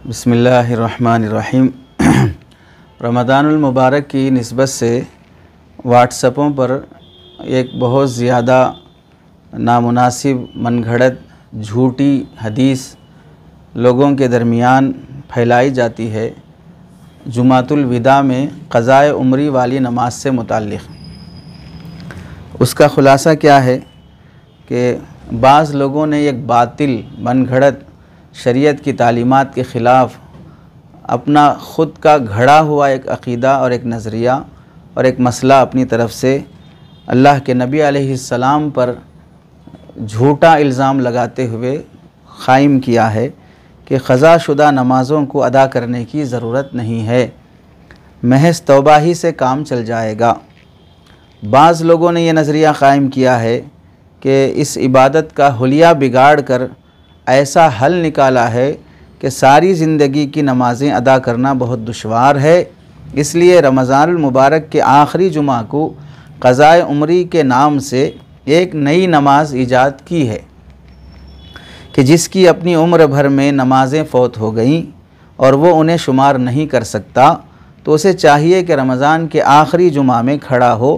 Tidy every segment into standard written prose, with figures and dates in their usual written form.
बिस्मिल्लाहिर्रहमानिर्रहीम। रमज़ानुल मुबारक की निस्बत से व्हाट्सएपों पर एक बहुत ज़्यादा नामुनासिब मनगढ़ंत झूठी हदीस लोगों के दरमियान फैलाई जाती है जुमातुल विदा में क़ज़ाए उम्री वाली नमाज से मुताल्लिक़। उसका ख़ुलासा क्या है कि बाज़ लोगों ने एक बातिल मनगढ़ंत शरीयत की तालीमात के ख़िलाफ़ अपना ख़ुद का घड़ा हुआ एक अक़ीदा और एक नज़रिया और एक मसला अपनी तरफ से अल्लाह के नबी अलैहिस्सलाम पर झूठा इल्ज़ाम लगाते हुए क़ाइम किया है कि क़ज़ा शुदा नमाज़ों को अदा करने की ज़रूरत नहीं है, महज़ तौबा ही से काम चल जाएगा। बाज़ लोगों ने यह नज़रिया क़ाइम किया है कि इस इबादत का हुलिया बिगाड़ कर ऐसा हल निकाला है कि सारी ज़िंदगी की नमाज़ें अदा करना बहुत दुश्वार है, इसलिए रमज़ानुल मुबारक के आखिरी जुमा को क़ज़ाए उम्री के नाम से एक नई नमाज ईजाद की है कि जिसकी अपनी उम्र भर में नमाज़ें फ़ौत हो गईं और वो उन्हें शुमार नहीं कर सकता, तो उसे चाहिए कि रमज़ान के आखिरी जुमा में खड़ा हो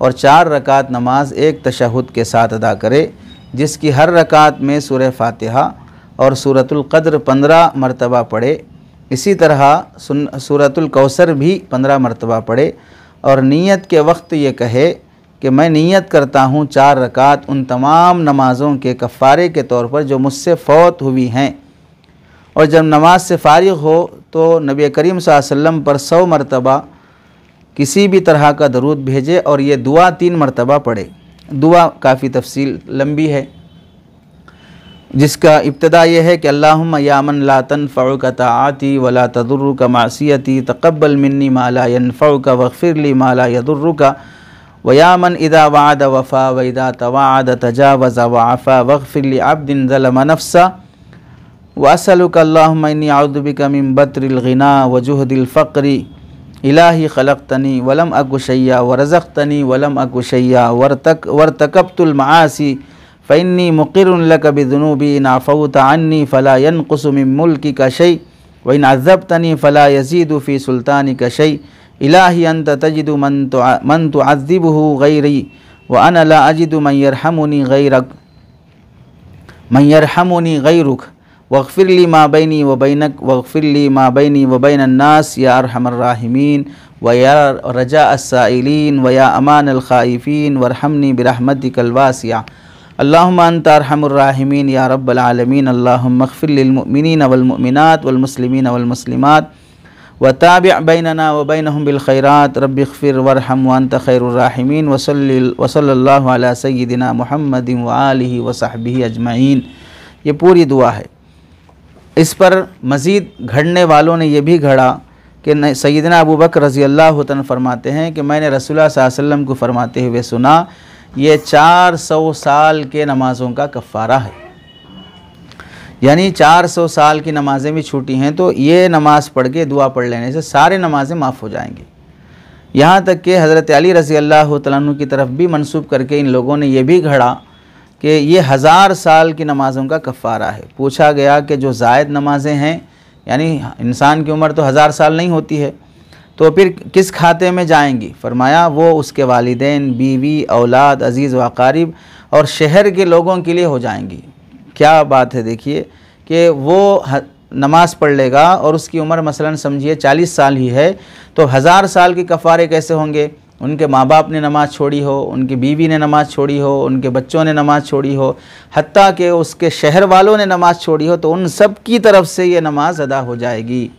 और 4 रकात नमाज एक तशहुद के साथ अदा करे, जिसकी हर रकात में सूरह फ़ातिहा और सूरतुल क़द्र 15 मरतबा पढ़े। इसी तरह सूरतुल कौसर भी 15 मरतबा पढ़े और नीयत के वक्त ये कहे कि मैं नीयत करता हूँ 4 रकात उन तमाम नमाज़ों के कफ़ारे के तौर पर जो मुझसे फ़ौत हुई हैं। और जब नमाज से फ़ारिग़ हो तो नबी करीम सल्लल्लाहु अलैहि वसल्लम पर 100 मरतबा किसी भी तरह का दरूद भेजे और ये दुआ 3 मरतबा पढ़े। दुआ काफ़ी तफसील लंबी है, जिसका इब्तिदा यह है कि अल्लाहुम्मा या मन ला तनफ़उका ताअती वला तदुर्रुका मासियती तक़ब्बल मिन्नी मा ला यनफ़उका वग़फ़िर ली मा ला यदुर्रुका व या मन इदा वअद वफ़ा व इदा तवाअद तजावज़ व अफ़ा वग़फ़िर लि अब्दिन ज़लम नफ़्सा व असअलुका अल्लाहुम्मा इन्नी अऊज़ु बिका मिन बत्रिल ग़िना व जुहदिल फ़क़्रि इलाही ख़लक़तनी वलम अकु शय्या व रज़क़तनी वलम अकु शय्या वरतकब्तुल मआसी फ़इन्नी मुक़िर्रुन लक बिज़ुनूबी इन अफ़ौत अन्नी फ़ला यनक़ुसु मिन मुल्किका शै व इन अज़्ज़बतनी फ़ला यज़ीदु फ़ी सुल्तानिका शै इलाही अन्त तजिदु मन तुअज़्ज़िबुहु गैरी व अना ला अजिदु मन यरहमुनी गैरुक वग़फ़िर ली मा बैनी व बैनक वग़फ़िर ली मा बैनी व बैन अन्नास या अरहमर राहिमीन व या रजा अस्साइलीन व या अमान अल ख़ाइफ़ीन वरहमनी बिरहमतिकल वासिया अल्लाहुम्मा अंता अरहमुर राहिमीन या रब्बल आलमीन। अल्लाहुम्मा अग़फ़िर लिल मुअमिनीन वल मुअमिनात वल मुस्लिमीन वल मुस्लिमात व ताबि' बैनना व बैनहुम बिल खैरात रब्बि इग़फ़िर वरहम व अंता खैरुर राहिमीन व सल्लल्लाहु अला सय्यिदिना मुहम्मदिन व आलिहि व सहबिही अजमईन। ये पूरी दुआ है। इस पर मज़ीद घड़ने वालों ने यह भी घड़ा कि सय्यदना अबू बकर रज़ियल्लाहु तआला फरमाते हैं कि मैंने रसूलुल्लाह सल्लल्लाहु अलैहि वसल्लम को फरमाते हुए सुना, ये 400 साल के नमाज़ों का कफ़ारा है। यानी 400 साल की नमाज़ें भी छूटी हैं तो ये नमाज़ पढ़ के दुआ पढ़ लेने से सारे नमाज़ें माफ़ हो जाएंगी। यहाँ तक कि हज़रत अली रज़ियल्लाहु तआला अन्हु की तरफ भी मंसूब करके इन लोगों ने यह भी घड़ा कि ये 1000 साल की नमाज़ों का कफ़ारा है। पूछा गया कि जो ज़ायद नमाज़ें हैं, यानी इंसान की उम्र तो 1000 साल नहीं होती है, तो फिर किस खाते में जाएंगी? फरमाया वो उसके वालिदैन, बीवी, औलाद, अज़ीज़ व अक़ारिब और शहर के लोगों के लिए हो जाएंगी। क्या बात है, देखिए कि वो नमाज़ पढ़ लेगा और उसकी उम्र मसलन समझिए 40 साल ही है, तो 1000 साल के कफ़ारे कैसे होंगे? उनके माँ बाप ने नमाज़ छोड़ी हो, उनकी बीवी ने नमाज़ छोड़ी हो, उनके बच्चों ने नमाज़ छोड़ी हो, हत्ता कि उसके शहर वालों ने नमाज़ छोड़ी हो, तो उन सब की तरफ से ये नमाज अदा हो जाएगी।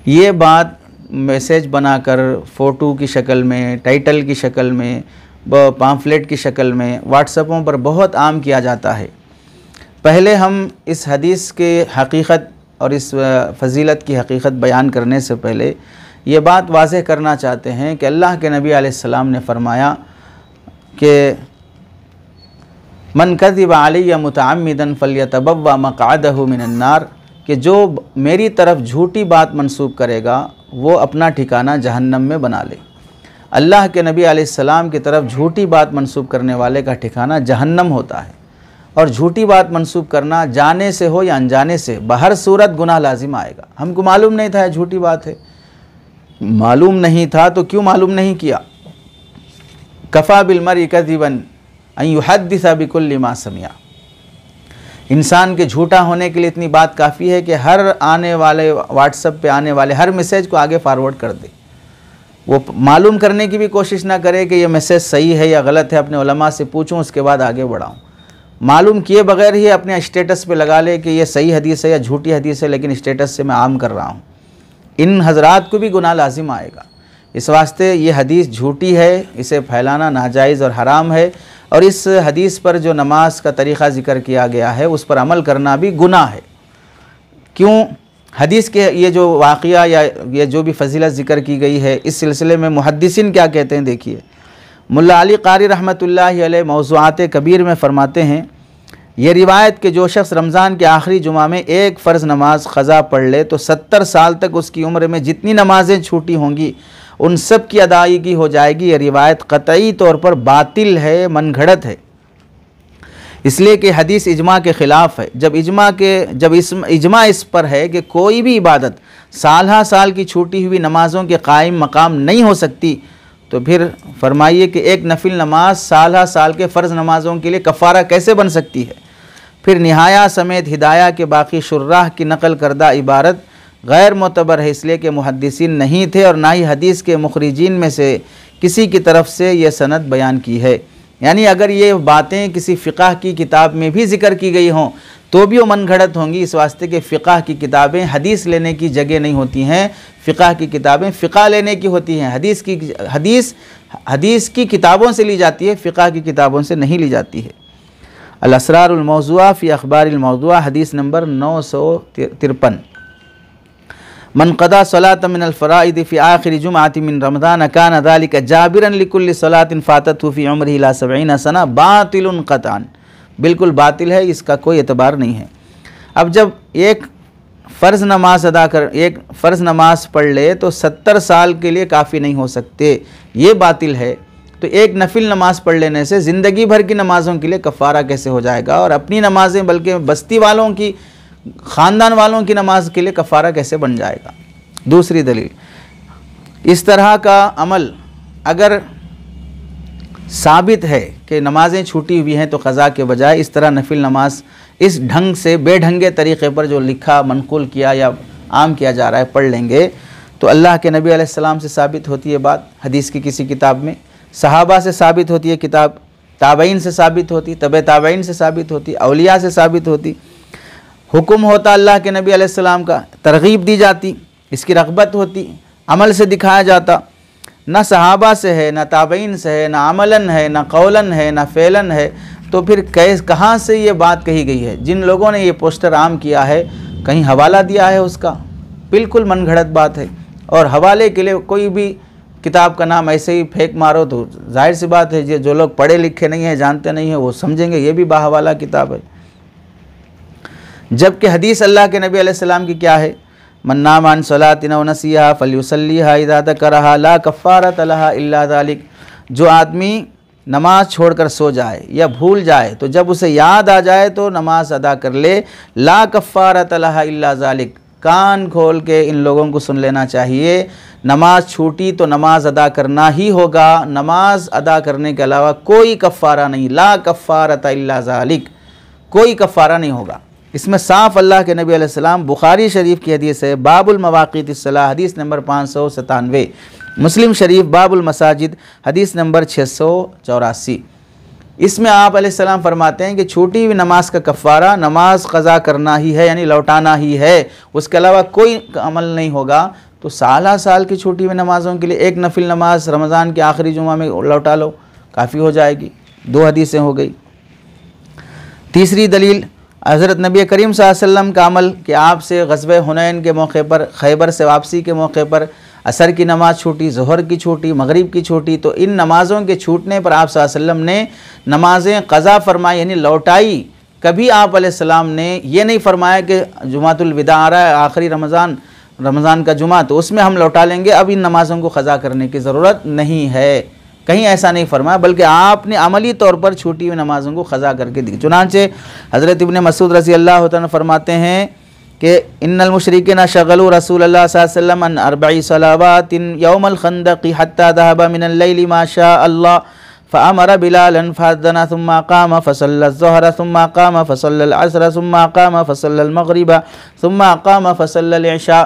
ये बात मैसेज बनाकर फ़ोटो की शक्ल में, टाइटल की शक्ल में, पाम्फलेट की शक्ल में व्हाट्सएपों पर बहुत आम किया जाता है। पहले हम इस हदीस के हकीकत और इस फ़जीलत की हकीकत बयान करने से पहले ये बात वाज़ेह करना चाहते हैं कि अल्लाह के नबी अलैहिस्सलाम ने फ़रमाया कि मन कज़िब अलैया मुतअम्मिदन फ़ल्यतबव्वा मक़अदहु मिनन नार, कि जो मेरी तरफ झूठी बात मंसूब करेगा वो अपना ठिकाना जहन्नम में बना ले। अल्लाह के नबी अलैहिस्सलाम की तरफ झूठी बात मंसूब करने वाले का ठिकाना जहन्नम होता है। और झूठी बात मंसूब करना जाने से हो या अनजाने से बहर सूरत गुनाह लाजिम आएगा। हमको मालूम नहीं था झूठी बात है, मालूम नहीं था तो क्यों मालूम नहीं किया। कफ़ा बिलमरइ कज़िबन अन युहद्दिस बिकुल्लि मा समिअ। इंसान के झूठा होने के लिए इतनी बात काफ़ी है कि हर आने वाले व्हाट्सएप पे आने वाले हर मैसेज को आगे फॉरवर्ड कर दे। वो मालूम करने की भी कोशिश ना करे कि ये मैसेज सही है या गलत है, अपने उलमा से पूछूं उसके बाद आगे बढ़ाऊं। मालूम किए बगैर ही अपने स्टेटस पे लगा ले कि ये सही हदीस है या झूठी हदीस है, लेकिन स्टेटस से मैं आम कर रहा हूँ। इन हजरात को भी गुनाह लाजिम आएगा। इस वास्ते ये हदीस झूठी है, इसे फैलाना नाजायज़ और हराम है, और इस हदीस पर जो नमाज का तरीक़ा ज़िक्र किया गया है उस पर अमल करना भी गुनाह है। क्यों? हदीस के ये जो वाक़या या ये जो भी फजीलत ज़िक्र की गई है, इस सिलसिले में मुहद्दिसीन क्या कहते हैं देखिए। मुल्ला अली कारी रहमतुल्लाहि अलैह मौज़ूआत कबीर में फ़रमाते हैं, ये रिवायत के जो शख्स रमज़ान के आखिरी जुमा में एक फ़र्ज़ नमाज क़ज़ा पढ़ ले तो 70 साल तक उसकी उम्र में जितनी नमाज़ें छूटी होंगी उन सब की अदायगी हो जाएगी। ये रिवायत क़तई तौर पर बातिल है, मनगढ़ंत है, इसलिए कि हदीस इजमा के ख़िलाफ़ है। जब इजमा इस पर है कि कोई भी इबादत साल साल की छूटी हुई नमाज़ों के कायम मकाम नहीं हो सकती, तो फिर फरमाइए कि एक नफिल नमाज साल के फ़र्ज़ नमाज़ों के लिए कफ़ारा कैसे बन सकती है। फिर निहाया समेत हिदाया के बाकी शुर्राह की नकल करदा इबारत गैर मोतबर है, इसलिए कि मुहद्दिसीन नहीं थे और ना ही हदीस के मुखरिजीन में से किसी की तरफ से यह सनद बयान की है। यानी अगर ये बातें किसी फ़िक़ह की किताब में भी ज़िक्र की गई हों तो भी वो मनगढ़ंत होंगी, इस वास्ते के फ़िक़ह की किताबें हदीस लेने की जगह नहीं होती हैं। फ़िक़ह की किताबें फ़िक़ह लेने की होती हैं। हदीस की किताबों से ली जाती है, फ़िक़ह की किताबों से नहीं ली जाती है। अल असरारुल मौज़ूआ फ़ी अख़बारिल मौज़ूआ, हदीस नंबर 953। मन क़दा सलात मिनल फ़राइद फ़ी आखिर जुमअति मिन रमज़ान कान ज़ालिका जाबिरन लिकुल्लि सलातिन फ़ाततहु फ़ी उम्रिही इला 70 सना बातिलुन क़तअन। बिल्कुल बातिल है, इसका कोई एतबार नहीं है। अब जब एक फ़र्ज़ नमाज पढ़ ले तो 70 साल के लिए काफ़ी नहीं हो सकते, ये बातिल है। तो एक नफिल नमाज पढ़ लेने से ज़िंदगी भर की नमाज़ों के लिए कफ़ारा कैसे हो जाएगा, और अपनी नमाज़ें बल्कि बस्ती वालों की, ख़ानदान वालों की नमाज के लिए कफ़ारा कैसे बन जाएगा। दूसरी दलील, इस तरह का अमल अगर साबित है कि नमाज़ें छूटी हुई हैं तो क़ज़ा के बजाय इस तरह नफिल नमाज इस ढंग से बेढंगे तरीक़े पर जो लिखा, मनक़ूल किया या आम किया जा रहा है पढ़ लेंगे, तो अल्लाह के नबी अलैहिस्सलाम से साबित होती है बात हदीस की किसी किताब में, सहाबा से साबित होती है किताब, ताबईन से साबित होती, तबे ताबईन से साबित होती, औलिया से साबित होती, हुक्म होता अल्लाह के नबी अलैहिस्सलाम का, तरगीब दी जाती, इसकी रग़बत होती, अमल से दिखाया जाता। ना सहाबा से है, ना ताबईन से है, ना अमलन है, ना कौलन है, ना फ़ेलन है, तो फिर कहाँ से ये बात कही गई है। जिन लोगों ने ये पोस्टर आम किया है कहीं हवाला दिया है उसका, बिल्कुल मनगढ़ंत बात है। और हवाले के लिए कोई भी किताब का नाम ऐसे ही फेंक मारो तो जाहिर सी बात है जो लोग पढ़े लिखे नहीं हैं, जानते नहीं हैं, वो समझेंगे ये भी बाहवाला किताब है। जबकि हदीस अल्लाह के नबी अलैहिस्सलाम की क्या है, मन नामा अन सलातिन व नसिया फलयुसल्लिहा इज़ा ज़करहा ला कफ़ारत लहा इल्ला ज़ालिक। जो आदमी नमाज छोड़कर सो जाए या भूल जाए तो जब उसे याद आ जाए तो नमाज अदा कर ले, ला कफ़ारत लहा इल्ला ज़ालिक। कान खोल के इन लोगों को सुन लेना चाहिए, नमाज छूटी तो नमाज अदा करना ही होगा, नमाज अदा करने के अलावा कोई कफ़ारा नहीं, ला कफ़ारत इल्ला ज़ालिक, कोई कफ़ारा नहीं होगा। इसमें साफ़ अल्लाह के नबी अलैहिस्सलाम, बुखारी शरीफ की हदीस है, बाबुल मवाक़ीतिस सलाह हदीस नंबर 597, मुस्लिम शरीफ बाबुल मसाजिद हदीस नंबर 684। इसमें आप अलैहिस्सलाम फरमाते हैं कि छूटी हुई नमाज का कफ़ारा नमाज क़ज़ा करना ही है, यानी लौटाना ही है, उसके अलावा कोई अमल नहीं होगा। तो साल की छूटी हुई नमाज़ों के लिए एक नफिल नमाज रमज़ान के आखिरी जुमा में लौटा लो, काफ़ी हो जाएगी। 2 हदीसें हो गई। तीसरी दलील, हज़रत नबी करीम सल्लल्लाहु अलैहि वसल्लम का अमल कि आपसे ग़ज़वे हुनैन के मौके पर, खैबर से वापसी के मौके पर असर की नमाज़ छूटी, ज़ोहर की छूटी, मगरिब की छूटी, तो इन नमाज़ों के छूटने पर आप सल्लल्लाहु अलैहि वसल्लम ने नमाज़ें क़ज़ा फरमाई, यानी लौटाई। कभी आप अलैहिस्सलाम ने ये नहीं फरमाया कि जुमातुल विदा आ रहा है, आखिरी रमज़ान का जुमा, तो उसमें हम लौटा लेंगे, अब इन नमाज़ों को क़ज़ा करने की ज़रूरत नहीं है। कहीं ऐसा नहीं फरमाया, बल्कि आपने अमली तौर पर छूटी हुई नमाज़ों को ख़ज़ा करके दी। चुनांचे हज़रत इब्न मसूद रज़ी अल्लाह तआला फरमाते हैं कि इन्नल मुशरिकीन शगलू रसूलल्लाह सल्लल्लाहु अलैहि वसल्लम अन अर्बई सलावातिन यौमल खंदक़ी हत्ता ज़हबा मिनल लैली मा शा अल्लाह फ़अमर बिलालन फ़अज़्ज़न सुम्मा क़ाम फ़सल्ला ज़ुहर सुम्मा क़ाम फ़सल्ला अल-अस्र सुम्मा क़ाम फ़सल्ला अल-मग़रिब सुम्मा क़ाम फ़सल्ला अल-इशा।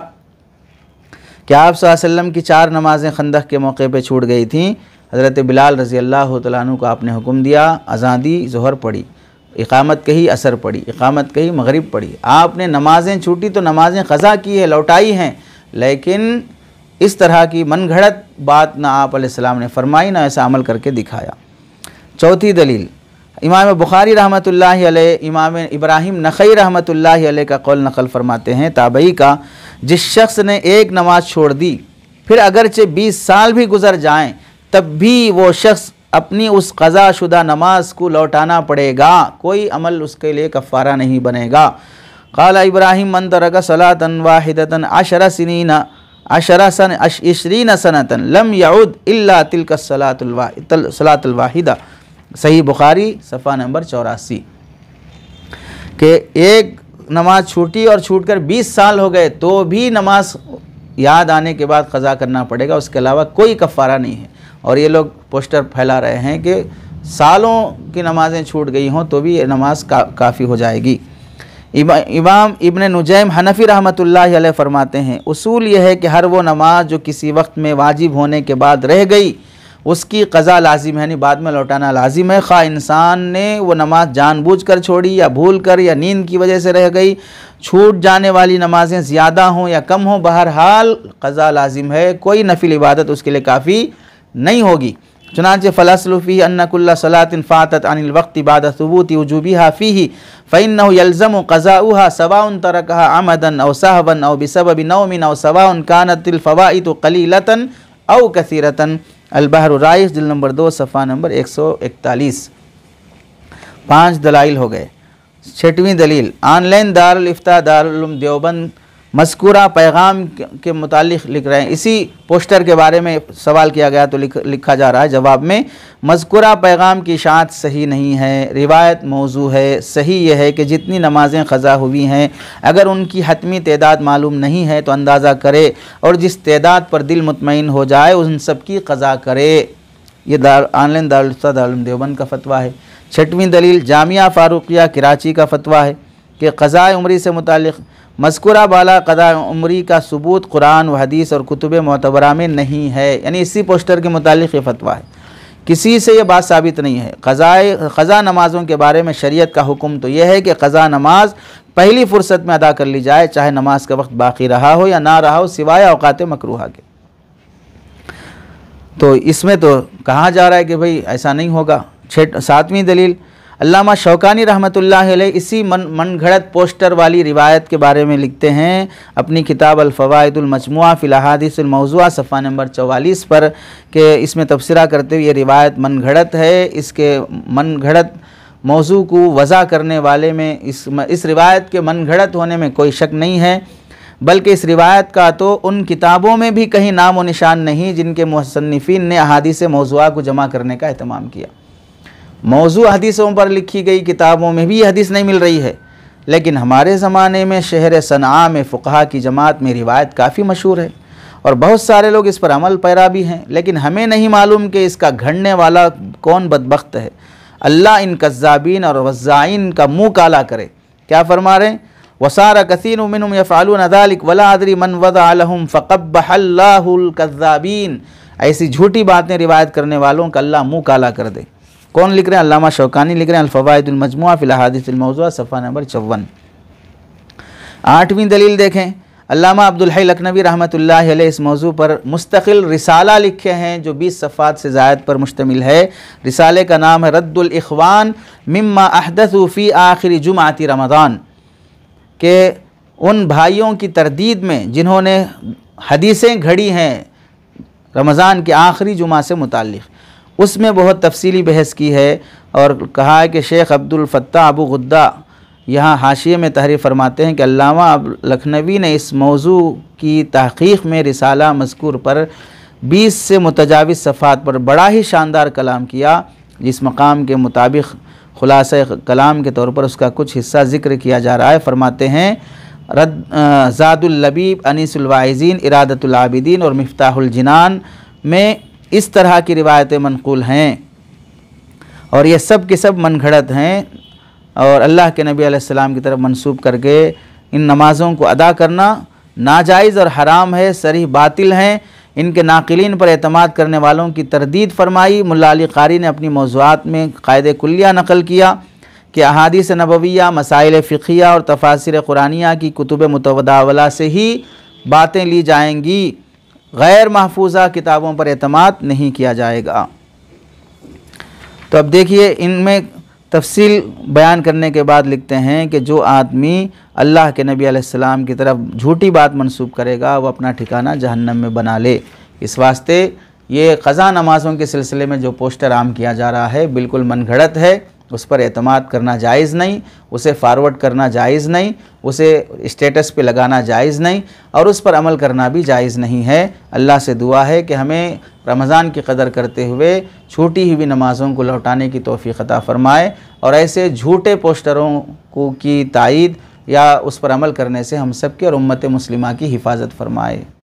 कि आप सल्लल्लाहु अलैहि वसल्लम की 4 नमाज़ें खंदक के मौके पे छूट गई थीं। हज़रत बिलाल रज़ी अल्लाह तआला अन्हु को आपने हुक्म दिया, अज़ान दी, ज़ुहर पढ़ी, इक़ामत कही, असर पढ़ी, इक़ामत कही, मग़रिब पढ़ी। आपने नमाज़ें छूटी तो नमाज़ें क़ज़ा की है, लौटाई हैं, लेकिन इस तरह की मन घड़त बात ना आप अलैहिस्सलाम ने फरमाई, ना ऐसा अमल करके दिखाया। चौथी दलील, इमाम बुखारी रहमतुल्लाहि अलैह इमाम इब्राहिम नख़ई रहमतुल्लाहि अलैह का कौल नक़ल फरमाते हैं ताबई का, जिस शख्स ने एक नमाज छोड़ दी फिर अगरचे 20 साल भी गुज़र जाएं तब भी वो शख्स अपनी उस क़ज़ा शुदा नमाज को लौटाना पड़ेगा, कोई अमल उसके लिए कफ़ारा नहीं बनेगा। क़ाला इब्राहिम मन तरका सलातन वाहिदतन इशरीन सनतन लम यऊद इल्ला तिल्का सलातुल वाहिदा। सही बुखारी सफ़ा नंबर 84 के एक नमाज छूटी और छूटकर 20 साल हो गए तो भी नमाज याद आने के बाद क़ज़ा करना पड़ेगा, उसके अलावा कोई कफ़ारा नहीं है। और ये लोग पोस्टर फैला रहे हैं कि सालों की नमाज़ें छूट गई हों तो भी ये नमाज काफ़ी हो जाएगी। इमाम इब्न नुजैम हनफ़ी रहमतुल्लाहि अलैह फरमाते हैं, उसूल यह है कि हर वो नमाज जो किसी वक्त में वाजिब होने के बाद रह गई उसकी क़ज़ा लाजिम है, यानी बाद में लौटाना लाजिम है। खा इंसान ने वो नमाज जानबूझकर छोड़ी या भूल कर या नींद की वजह से रह गई, छूट जाने वाली नमाजें ज़्यादा हों या कम हों, बहरहाल क़ज़ा लाजिम है, कोई नफिल इबादत उसके लिए काफ़ी नहीं होगी। चुनांचे फ़लस्लु फ़ीही अन्ना कुल्ला सलातिन फ़ातत अनिल वक़्ति बाद सुबूति वजूबिहा फ़ीही फ़इन्नहु यल्ज़मु क़ज़ाउहा सवाउन तरकहा अमदन औ सहवन औ बिसबबि नौमिन औ सवाउन कानतिल फ़वाइदु क़लीलतन औ कसीरतन। अल-बहर राइस जिल्द नंबर 2 सफ़ा नंबर 141। 5 दलाइल हो गए। 6वीं दलील, ऑनलाइन दारुल इफ्ता दारुल उलूम देवबंद मज़कूरा पैगाम के मुतालिक लिख रहे हैं। इसी पोस्टर के बारे में सवाल किया गया तो लिखा जा रहा है जवाब में, मज़कूरा पैगाम की इशाअत सही नहीं है, रिवायत मौजू है। सही यह है कि जितनी नमाज़ें क़ज़ा हुई हैं अगर उनकी हतमी तादाद मालूम नहीं है तो अंदाज़ा करे और जिस तादाद पर दिल मुतमईन हो जाए उन सब की क़ज़ा करे। ये ऑनलाइन दारुल इफ्ता दारुल उलूम देवबंद का फ़तवा है। 6वीं दलील, जामिया फ़ारूक़िया कराची का फ़तवा है कि क़ज़ा उम्री से मुतालिक मज़कूरा बाला क़ज़ा उम्री का सबूत कुरान व हदीस और कुतुब मोतबरा में नहीं है। यानी इसी पोस्टर के मुतालिक ये फ़तवा है, किसी से ये बात साबित नहीं है। क़ज़ा नमाज़ों के बारे में शरीयत का हुक्म तो यह है कि क़ज़ा नमाज पहली फ़ुर्सत में अदा कर ली जाए, चाहे नमाज का वक्त बाकी रहा हो या ना रहा हो, सिवाय औक़ात मकरूहा के। तो इसमें तो कहा जा रहा है कि भाई ऐसा नहीं होगा। 7वीं दलील, अल्लामा शौकानी रहमतुल्लाह अलैह इसी मन घड़त पोस्टर वाली रिवायत के बारे में लिखते हैं अपनी किताब अल-फ़वाइदुल मजमुआ फ़िल अहादीसिल मौज़ूआ सफ़ा नंबर 44 पर, कि इसमें तबसरा करते हुए ये रिवायत मन घड़त है। इसके मन घड़त मौजू को वज़ा करने वाले में इस रिवायत के मन घड़त होने में कोई शक नहीं है, बल्कि इस रिवायत का तो उन किताबों में भी कहीं नाम व निशान नहीं जिनके मुसन्निफ़ीन ने अहादीस मौज़ूआ को जमा करने का एहतमाम किया। मौजू हदीसों पर लिखी गई किताबों में भी हदीस नहीं मिल रही है, लेकिन हमारे ज़माने में शहर सनआ में फ़ुक़हा की जमात में रिवायत काफ़ी मशहूर है और बहुत सारे लोग इस पर अमल पैरा भी हैं, लेकिन हमें नहीं मालूम कि इसका घड़ने वाला कौन बदबख्त है। अल्लाह इन कज़्ज़ाबीन और वज़्ज़ाइन का मुँह काला करे। क्या फरमा रहे हैं, वसारा कसीरुम मिनहुम यफ़अलून ज़ालिक वला अदरी मन वज़अ लहुम फ़क़ब्बहल्लाहुल कज़्ज़ाबीन। ऐसी झूठी बातें रिवायत करने वालों का अल्लाह मुँह काला कर दे। कौन लिख रहे हैं, अल्लामा शौकानी लिख रहे हैं अल-फ़वाइदुल मजमुआ फ़िल अहादीसिल मौज़ूआ सफ़ा नंबर 54। 8वीं दलील देखें, अल्लामा अब्दुल हई लखनवी रहमतुल्लाहि अलैह इस मौजू पर मुस्तकिल रिसाला लिखे हैं जो 20 सफ़ात से ज़ायद पर मुश्तमिल है। रिसाले का नाम है रद्दुल इख़वान मिम्मा अहदसू फ़ी आखिरी जुमाती रमज़ान, के उन भाइयों की तरदीद में जिन्होंने हदीसें घड़ी हैं रमज़ान के आखिरी जुमा से मुताल्लिक़। उसमें बहुत तफसीली बहस की है और कहा है कि शेख अब्दुल फ़त्ताह अबू गुद्दा यहाँ हाशिये में तहरीर फरमाते हैं कि अल्लामा लखनवी ने इस मौजू की तहक़ीक़ में रिसाला मज़कूर पर 20 से मुतजाविज़ सफ़ात पर बड़ा ही शानदार कलाम किया, जिस मकाम के मुताबिक खुलासा कलाम के तौर पर उसका कुछ हिस्सा ज़िक्र किया जा रहा है। फरमाते हैं ज़ादुल लबीब, अनीसुल वाइज़ीन, इरादतुल आबिदीन और मिफ्ताहुल जिनान में इस तरह की रिवायतें मनक़ूल हैं और ये सब के सब मन घड़त हैं और अल्लाह के नबी अलैहिस्सलाम की तरफ मंसूब करके इन नमाज़ों को अदा करना नाजायज़ और हराम है, सरीह बातिल हैं। इनके नाक़िलीन पर एतमाद करने वालों की तरदीद फरमाई। मुल्ला अली क़ारी ने अपनी मौज़ूआत में क़ायदे कुल्लिया नक़ल किया कि अहादीस नबविया, मसाइल फ़िक़हिया और तफ़ासिर क़ुरानिया की कुतुब मुतवदावला से ही बातें ली जाएंगी, गैर महफूज़ा किताबों पर एतमाद नहीं किया जाएगा। तो अब देखिए, इनमें तफसील बयान करने के बाद लिखते हैं कि जो आदमी अल्लाह के नबी अलैहिस्सलाम की तरफ झूठी बात मंसूब करेगा वो अपना ठिकाना जहन्नम में बना ले। इस वास्ते ये क़ज़ा नमाज़ों के सिलसिले में जो पोस्टर आम किया जा रहा है बिल्कुल मनगढ़ंत है, उस पर एतमाद करना जायज़ नहीं, उसे फ़ारवर्ड करना जायज़ नहीं, उसे स्टेटस पे लगाना जायज़ नहीं और उस पर अमल करना भी जायज़ नहीं है। अल्लाह से दुआ है कि हमें रमज़ान की कदर करते हुए छूटी हुई नमाज़ों को लौटाने की तौफ़ीक़ अता फ़रमाए और ऐसे झूठे पोस्टरों को की तायीद या उस पर अमल करने से हम सब की और उम्मत मुस्लिमा की हिफाजत फ़रमाए।